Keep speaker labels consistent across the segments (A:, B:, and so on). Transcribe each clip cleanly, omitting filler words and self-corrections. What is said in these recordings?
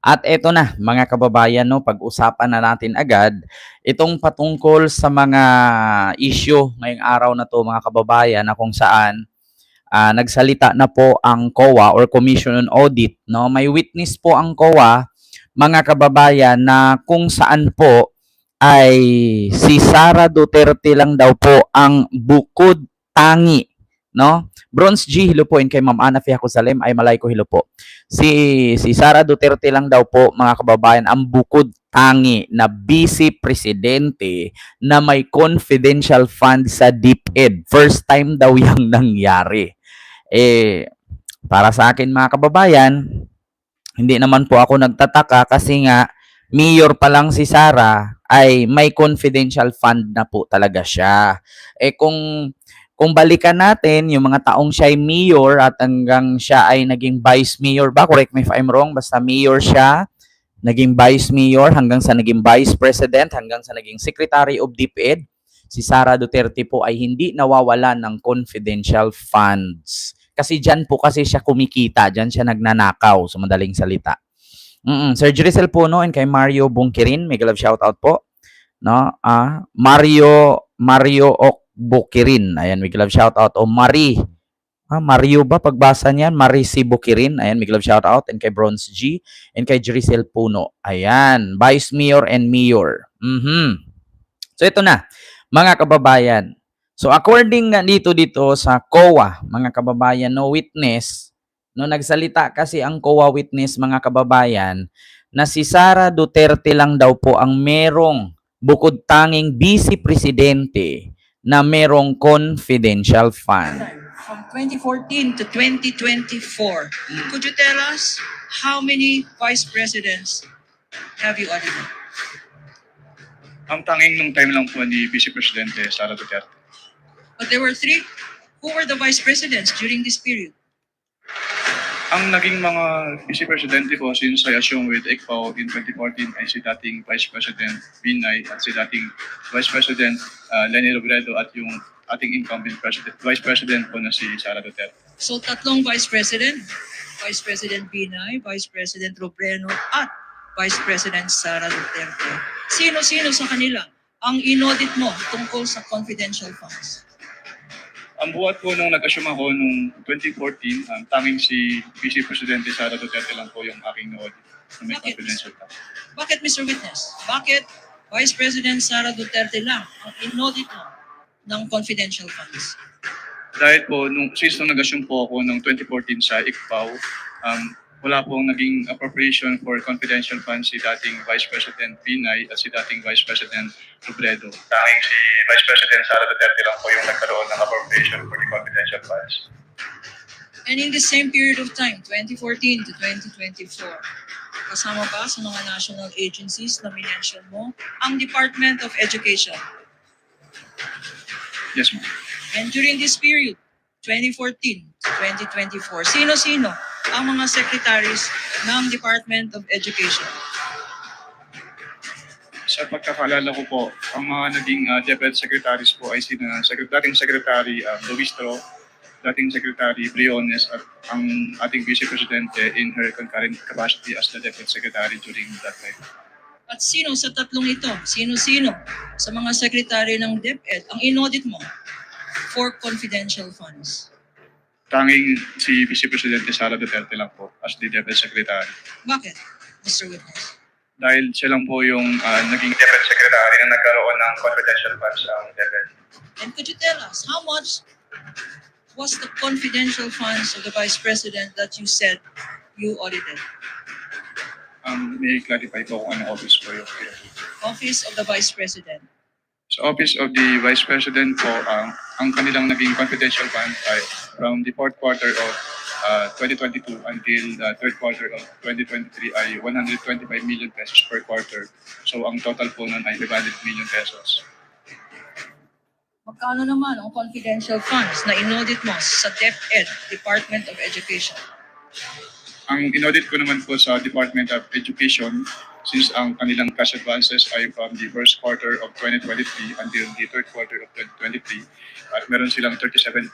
A: At eto na mga kababayan 'no, pag-usapan na natin agad itong patungkol sa mga issue ngayong araw na 'to mga kababayan na kung saan, nagsalita na po ang COA or Commission on Audit 'no. May witness po ang COA mga kababayan na kung saan po ay si Sara Duterte lang daw po ang bukod tangi 'no. Bronze G, hello po, and kay Ma'am Ana Fiacosalem ay malay ko, hello po. Si Sara Duterte lang daw po mga kababayan ang bukod tangi na vice presidente na may confidential fund sa DepEd. First time daw yang nangyari. Para sa akin mga kababayan, hindi naman po ako nagtataka kasi nga mayor pa lang si Sara ay may confidential fund na po talaga siya. Kung balikan natin yung mga taong siya ay mayor at hanggang siya ay naging vice mayor ba, correct me if I'm wrong, basta mayor siya, naging vice mayor hanggang sa naging vice president, hanggang sa naging secretary of DepEd, si Sara Duterte po ay hindi nawawalan ng confidential funds. Kasi dyan po kasi siya kumikita, dyan siya nagnanakaw, sa madaling salita. Sir Jerisel Puno and kay Mario Bungkirin, mega love shoutout po. No? Mario Okbukirin, ayan, mega love shoutout. O Marie, Mario ba pagbasa niyan? Marie C. Bukirin, ayan, mega love shoutout. And kay Bronze G, and kay Jerisel Puno. Ayan, Vice Mayor and Mayor. So ito na, mga kababayan. So according nga dito sa COA, mga kababayan, no witness, no nagsalita kasi ang COA witness mga kababayan na si Sara Duterte lang daw po ang merong bukod tanging vice presidente na merong confidential fund.
B: From 2014 to 2024, could you tell us how many vice presidents have you audited?
C: Ang tanging nung time lang po ni Vice Presidente Sara Duterte.
B: But there were three. Who were the vice presidents during this period?
C: Ang naging mga Vice Presidente po since I assume with ICPAO in 2014 ay si dating Vice President Binay at si dating Vice President Leni Robredo at yung ating incumbent Vice President po na si Sara Duterte.
B: So tatlong vice president. Vice President Binay, Vice President Robredo at Vice President Sara Duterte. Sino-sino sa kanila ang inaudit mo tungkol sa confidential funds?
C: Ang buhat po nung nag-assume ako nung 2014, tanging si Vice Presidente Sara Duterte lang po yung aking na-audit na may confidential fund.
B: Bakit, Mr. Witness? Bakit Vice President Sara Duterte lang ang inaudit mo ng confidential funds?
C: Dahil po, since nag-assume po ako nung 2014 sa ICPAO, wala pong naging appropriation for confidential funds si dating Vice President Binay at si dating Vice President Robredo. Tanging si Vice President Sara Duterte lang po yung nagkaroon ng appropriation for the confidential funds.
B: And in the same period of time, 2014 to 2024, kasama pa sa mga national agencies na minention mo, ang Department of Education.
C: Yes, ma'am.
B: And during this period, 2014 to 2024, sino-sino ang mga secretaries ng Department of Education?
C: Sa pagkakalala ko po, ang mga naging DepEd secretaries po ay dating Secretary Luis Tro, dating Secretary Briones at ang ating Vice Presidente in her concurrent capacity as the DepEd Secretary during that time.
B: At sino sa tatlong ito, sino-sino sa mga sekretary ng DepEd ang inaudit mo for confidential funds?
C: Tanging si Vice Presidente Sara Duterte lang po as the DepEd Secretary.
B: Bakit, Mr. Witness?
C: Dahil siya lang po yung naging DepEd Secretary na nagkaroon ng confidential funds ang DepEd.
B: And could you tell us how much was the confidential funds of the Vice President that you said you audited?
C: May clarify po kung anong office po yung
B: Office of the Vice President.
C: Sa Office of the Vice President po, ang kanilang naging confidential fund ay from the fourth quarter of 2022 until the third quarter of 2023 ay 125 million pesos per quarter. So ang total po nun ay 500 million pesos.
B: Magkano naman ang confidential funds na inaudit mo sa DepEd, Department of Education?
C: Ang inaudit ko naman po sa Department of Education, since ang kanilang cash advances ay from the first quarter of 2023 until the third quarter of 2023, at meron silang 37.5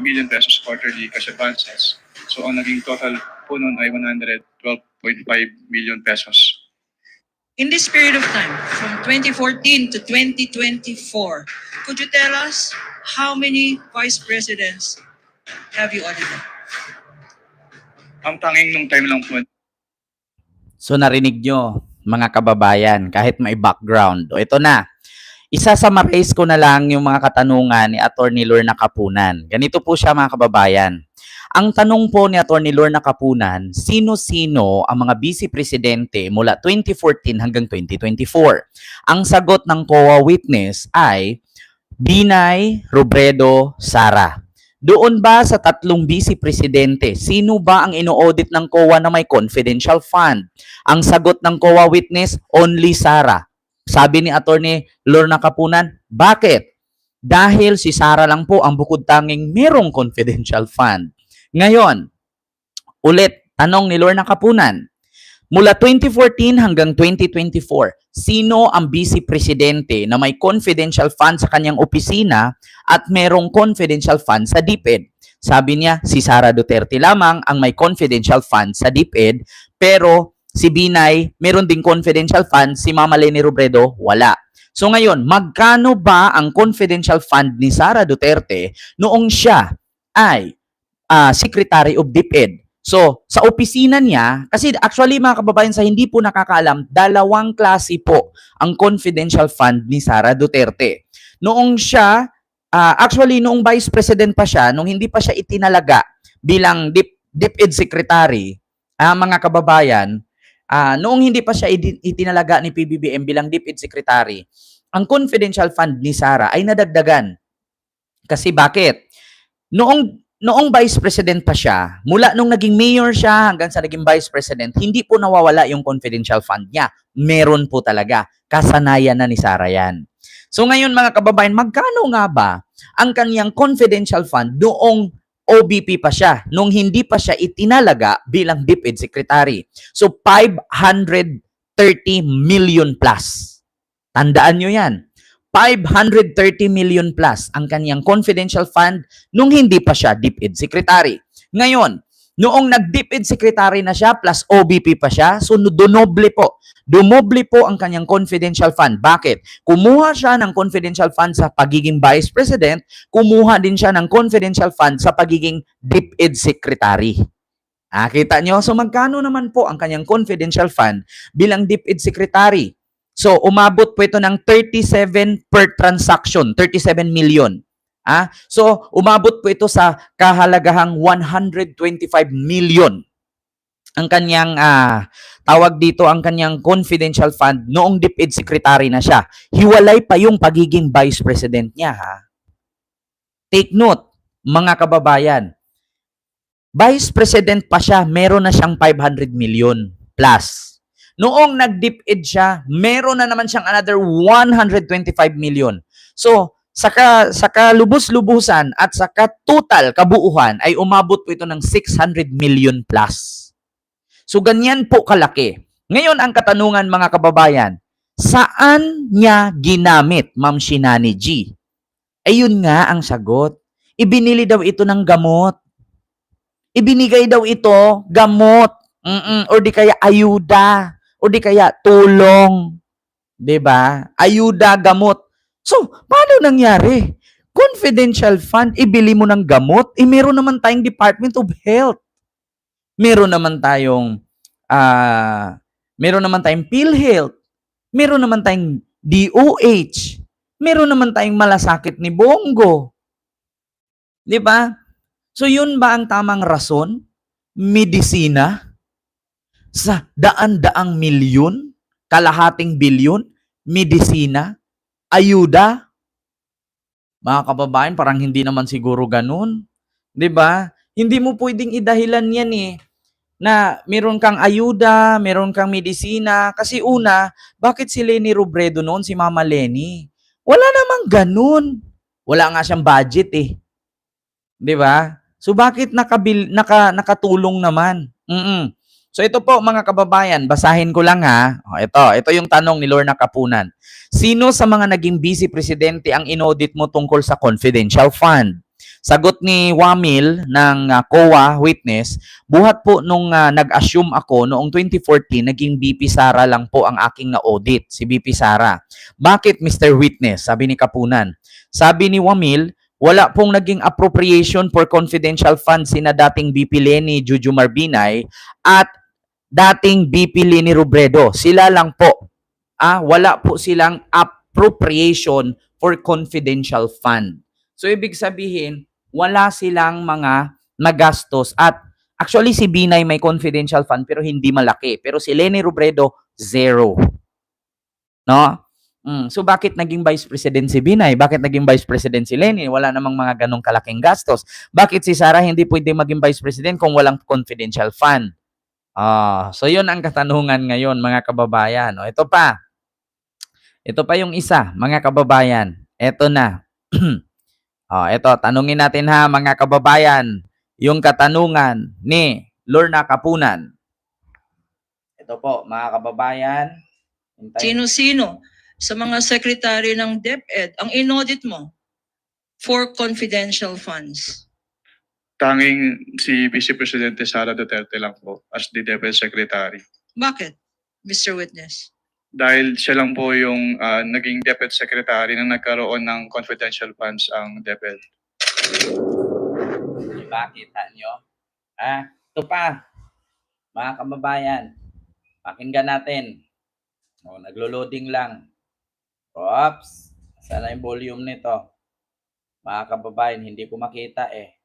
C: million pesos quarterly cash advances. So ang naging total po nun ay 112.5 million pesos.
B: In this period of time, from 2014 to 2024, could you tell us how many vice presidents have you audited?
C: Ang tanging nung time lang po.
A: So narinig nyo, mga kababayan, kahit may background. O ito na, isa-summarize ko na lang yung mga katanungan ni Attorney Lorna Kapunan. Ganito po siya mga kababayan. Ang tanong po ni Attorney Lorna Kapunan, sino-sino ang mga vice presidente mula 2014 hanggang 2024? Ang sagot ng COA witness ay Binay, Robredo, Sara. Doon ba sa tatlong vice presidente, sino ba ang ino-audit ng COA na may confidential fund? Ang sagot ng COA witness, only Sara. Sabi ni Attorney Lorna Kapunan, bakit? Dahil si Sara lang po ang bukod tanging merong confidential fund. Ngayon, ulit, tanong ni Lorna Kapunan, mula 2014 hanggang 2024, sino ang vice presidente na may confidential fund sa kanyang opisina at merong confidential fund sa DepEd? Sabi niya, si Sara Duterte lamang ang may confidential fund sa DepEd, pero si Binay, meron ding confidential fund, si Mama Leni Robredo, wala. So ngayon, magkano ba ang confidential fund ni Sara Duterte noong siya ay Secretary of DepEd? So, sa opisina niya, kasi actually mga kababayan sa hindi po nakakaalam, dalawang klase po ang confidential fund ni Sara Duterte. Noong siya, actually noong Vice President pa siya, nung hindi pa siya itinalaga bilang DepEd Secretary, mga kababayan, noong hindi pa siya itinalaga ni PBBM bilang DepEd Secretary, ang confidential fund ni Sara ay nadagdagan. Kasi bakit? Noong Vice President pa siya, mula nung naging mayor siya hanggang sa naging Vice President, hindi po nawawala yung confidential fund niya. Meron po talaga. Kasanayan na ni Sara yan. So ngayon mga kababayan, magkano nga ba ang kanyang confidential fund noong OBP pa siya, nung hindi pa siya itinalaga bilang DepEd Secretary? So 530 million plus. Tandaan nyo yan. 530 million plus ang kanyang confidential fund nung hindi pa siya DepEd Secretary. Ngayon, noong nag-DepEd Secretary na siya plus OBP pa siya, so dumoble po. Dumoble po ang kanyang confidential fund. Bakit? Kumuha siya ng confidential fund sa pagiging Vice President, kumuha din siya ng confidential fund sa pagiging DepEd Secretary. Kita nyo? So magkano naman po ang kanyang confidential fund bilang DepEd Secretary? So, umabot po ito ng 37 per transaction, 37 million. So, umabot po ito sa kahalagahang 125 million. Ang kanyang, tawag dito, ang kanyang confidential fund noong DepEd Secretary na siya. Hiwalay pa yung pagiging Vice President niya. Take note, mga kababayan. Vice President pa siya, meron na siyang 500 million plus. Noong nag-DepEd siya, meron na naman siyang another 125 million. So, sa kalubos-lubusan at sa total kabuuhan ay umabot po ito ng 600 million plus. So, ganyan po kalaki. Ngayon, ang katanungan mga kababayan, saan niya ginamit, Ma'am Shinani G? Ayun nga ang sagot. Ibinili daw ito ng gamot. Ibinigay daw ito gamot. Or di kaya ayuda. O di kaya tulong. 'Di ba? Ayuda, gamot. So, paano nangyari? Confidential fund, ibili mo ng gamot, meron naman tayong Department of Health. Meron naman tayong PhilHealth. Meron naman tayong DOH. Meron naman tayong malasakit ni Bongo. 'Di ba? So, yun ba ang tamang rason? Medisina? Sa daan-daang milyon, kalahating bilyon, medisina, ayuda. Mga kababayan, parang hindi naman siguro ganun. 'Di ba? Hindi mo pwedeng idahilan yan na meron kang ayuda, meron kang medisina. Kasi una, bakit si Leni Robredo noon, si Mama Leni? Wala namang ganun. Wala nga siyang budget 'Di ba? So bakit nakatulong naman? So ito po mga kababayan, basahin ko lang ha. O, ito yung tanong ni Lorna Kapunan. Sino sa mga naging vice presidente ang inaudit mo tungkol sa confidential fund? Sagot ni Wamil ng COA witness, buhat po nung nag-assume ako noong 2014, naging BP Sara lang po ang aking na-audit, si BP Sara. Bakit Mr. Witness? Sabi ni Kapunan. Sabi ni Wamil, wala pong naging appropriation for confidential funds sina dating BP Leni Juju Marbinay at dating BP Leni Robredo. Sila lang po. Wala po silang appropriation for confidential fund. So, ibig sabihin, wala silang mga nagastos. At actually, si Binay may confidential fund pero hindi malaki. Pero si Leni Robredo, zero. No? So, bakit naging Vice President si Binay? Bakit naging Vice President si Leni? Wala namang mga ganong kalaking gastos. Bakit si Sara hindi pwede maging Vice President kung walang confidential fund? So yun ang katanungan ngayon mga kababayan. Ito pa. Ito pa yung isa, mga kababayan. Ito na. Ito, tanungin natin ha mga kababayan. Yung katanungan ni Lorna Kapunan. Ito po mga kababayan.
B: Sino-sino sa mga sekretary ng DepEd ang inaudit mo for confidential funds?
C: Tanging si Vice Presidente Sara Duterte lang po as the DepEd Secretary.
B: Bakit, Mr. Witness?
C: Dahil siya lang po yung naging DepEd Secretary nang nagkaroon ng confidential funds ang DepEd.
A: Diba? Kita nyo? Ito pa. Mga kababayan. Pakinggan natin. Naglo-loading lang. Oops. Sana yung volume nito. Mga kababayan, hindi ko makita eh.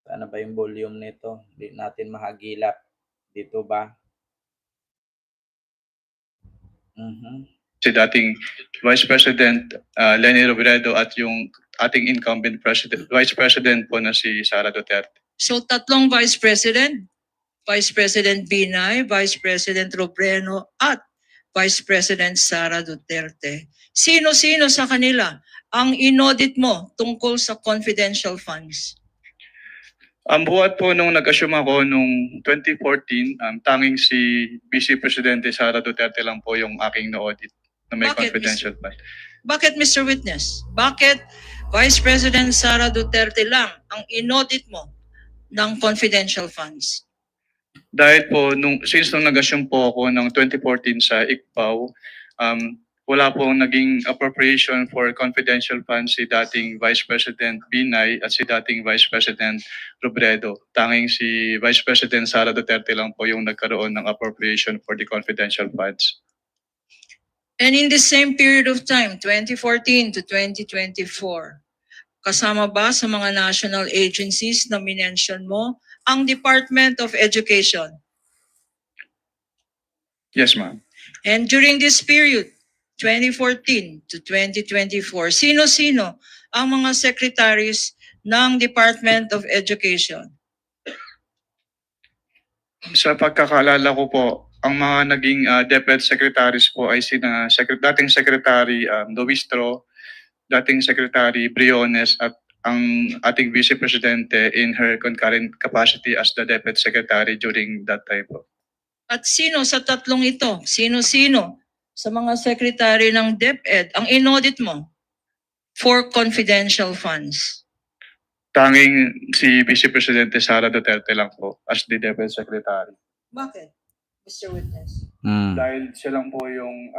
A: Sana ba yung volume nito? Hindi natin mahagilap. Dito ba?
C: Si dating Vice President Leni Robredo at yung ating incumbent Vice President po na si Sara Duterte.
B: So tatlong Vice President, Vice President Binay, Vice President Robredo at Vice President Sara Duterte. Sino-sino sa kanila ang inaudit mo tungkol sa confidential funds?
C: Ang buhat po nung nag-assume ako nung 2014, tanging si Vice Presidente Sara Duterte lang po yung aking na-audit na may
B: Bakit,
C: confidential fund.
B: Bakit, Mr. Witness? Bakit Vice President Sara Duterte lang ang inaudit mo ng confidential funds?
C: Dahil po, since nung nag-assume po ako ng 2014 sa ICPAW, wala pong naging appropriation for confidential funds si dating Vice President Binay at si dating Vice President Robredo. Tanging si Vice President Sara Duterte lang po yung nagkaroon ng appropriation for the confidential funds.
B: And in the same period of time, 2014 to 2024, kasama ba sa mga national agencies na minention mo ang Department of Education?
C: Yes, ma'am.
B: And during this period, 2014 to 2024, sino-sino ang mga secretaries ng Department of Education?
C: Sa pagkakaalala ko po, ang mga naging DepEd secretaries po ay dating Secretary Dovistro, dating Secretary Briones at ang ating Vice Presidente in her concurrent capacity as the DepEd Secretary during that time po.
B: At sino sa tatlong ito? Sino-sino sa mga secretary ng DepEd ang inaudit mo for confidential funds?
C: Tanging si Vice Presidente Sara Duterte lang po as the DepEd Secretary.
B: Bakit, Mr. Witness?
C: Dahil siya lang po yung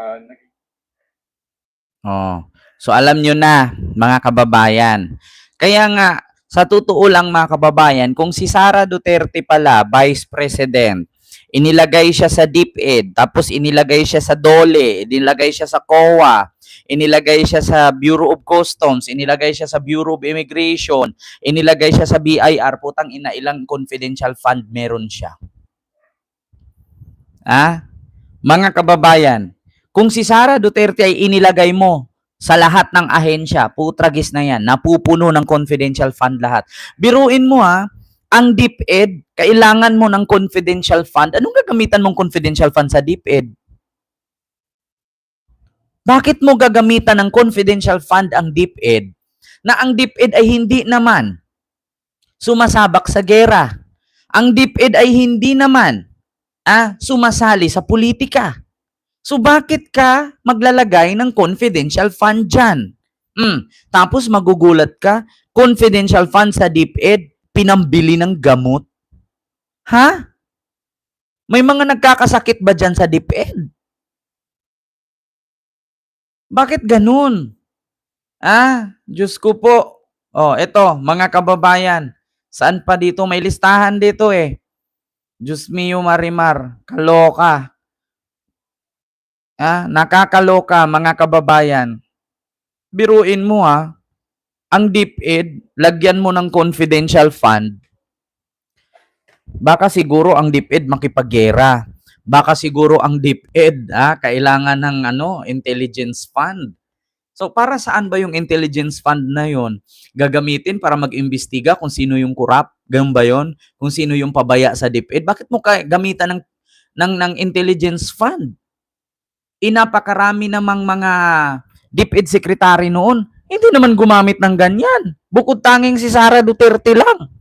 A: So alam nyo na mga kababayan. Kaya nga sa totoo lang mga kababayan, kung si Sara Duterte pala Vice President, inilagay siya sa DepEd, tapos inilagay siya sa DOLE, inilagay siya sa COA, inilagay siya sa Bureau of Customs, inilagay siya sa Bureau of Immigration, inilagay siya sa BIR, putang ina, ilang confidential fund meron siya. Mga kababayan, kung si Sara Duterte ay inilagay mo sa lahat ng ahensya, putragis na yan, napupuno ng confidential fund lahat. Biruin mo ang DepEd, kailangan mo ng confidential fund. Anong gagamitan mong confidential fund sa DepEd? Bakit mo gagamitan ng confidential fund ang DepEd na ang DepEd ay hindi naman sumasabak sa gera. Ang DepEd ay hindi naman sumasali sa politika. So bakit ka maglalagay ng confidential fund dyan? Tapos magugulat ka, confidential fund sa DepEd, pinambili ng gamot. Ha? May mga nagkakasakit ba dyan sa DepEd? Bakit ganun? Diyos ko po. Eto, mga kababayan. Saan pa dito? May listahan dito eh. Diyos mio Marimar. Kaloka. Nakakaloka, mga kababayan. Biruin mo ang DepEd, lagyan mo ng confidential fund. Baka siguro ang DepEd makipaggera. Baka siguro ang DepEd kailangan ng intelligence fund. So para saan ba yung intelligence fund na yon? Gagamitin para mag-imbestiga kung sino yung corrupt? Ganun ba yon? Kung sino yung pabaya sa DepEd? Bakit mo gamitan ng intelligence fund? Napakarami namang mga DepEd secretary noon. Hindi naman gumamit ng ganyan. Bukod tanging si Sara Duterte lang.